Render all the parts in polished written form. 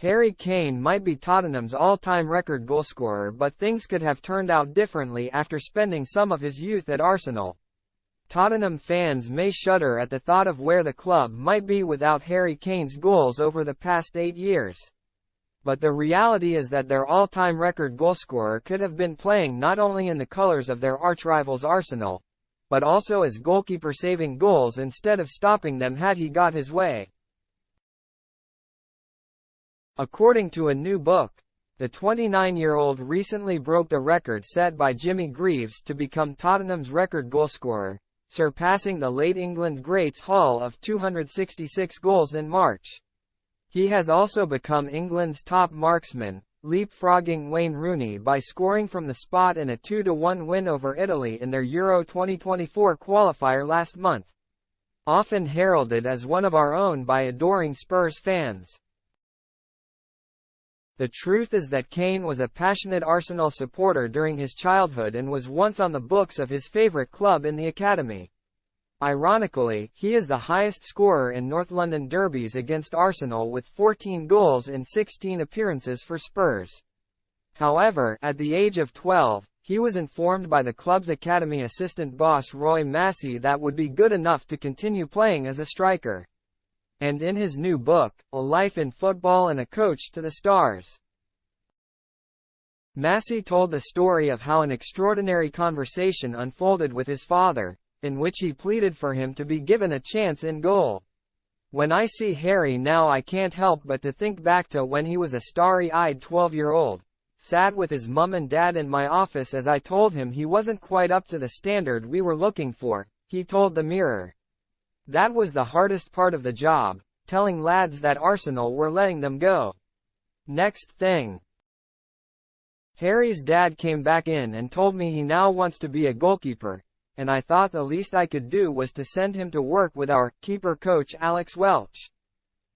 Harry Kane might be Tottenham's all-time record goalscorer, but things could have turned out differently after spending some of his youth at Arsenal. Tottenham fans may shudder at the thought of where the club might be without Harry Kane's goals over the past 8 years. But the reality is that their all-time record goalscorer could have been playing not only in the colours of their archrivals Arsenal, but also as goalkeeper, saving goals instead of stopping them had he got his way. According to a new book, the 29-year-old recently broke the record set by Jimmy Greaves to become Tottenham's record goalscorer, surpassing the late England greats haul of 266 goals in March. He has also become England's top marksman, leapfrogging Wayne Rooney by scoring from the spot in a 2-1 win over Italy in their Euro 2024 qualifier last month. Often heralded as one of our own by adoring Spurs fans. The truth is that Kane was a passionate Arsenal supporter during his childhood and was once on the books of his favourite club in the academy. Ironically, he is the highest scorer in North London derbies against Arsenal with 14 goals in 16 appearances for Spurs. However, at the age of 12, he was informed by the club's academy assistant boss Roy Massey that would be good enough to continue playing as a striker. And in his new book, A Life in Football and a Coach to the Stars, Massey told the story of how an extraordinary conversation unfolded with his father, in which he pleaded for him to be given a chance in goal. When I see Harry now, I can't help but to think back to when he was a starry-eyed 12-year-old, sat with his mum and dad in my office as I told him he wasn't quite up to the standard we were looking for, he told the Mirror. That was the hardest part of the job, telling lads that Arsenal were letting them go. Next thing, Harry's dad came back in and told me he now wants to be a goalkeeper, and I thought the least I could do was to send him to work with our keeper coach Alex Welch.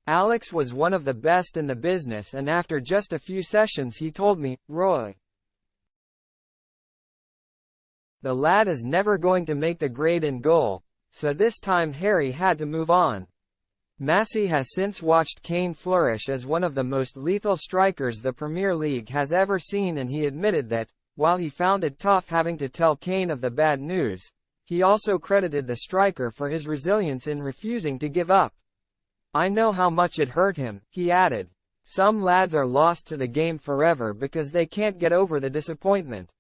Alex was one of the best in the business, and after just a few sessions he told me, Roy, the lad is never going to make the grade in goal. So this time Harry had to move on. Massey has since watched Kane flourish as one of the most lethal strikers the Premier League has ever seen, and he admitted that, while he found it tough having to tell Kane of the bad news, he also credited the striker for his resilience in refusing to give up. I know how much it hurt him, he added. Some lads are lost to the game forever because they can't get over the disappointment.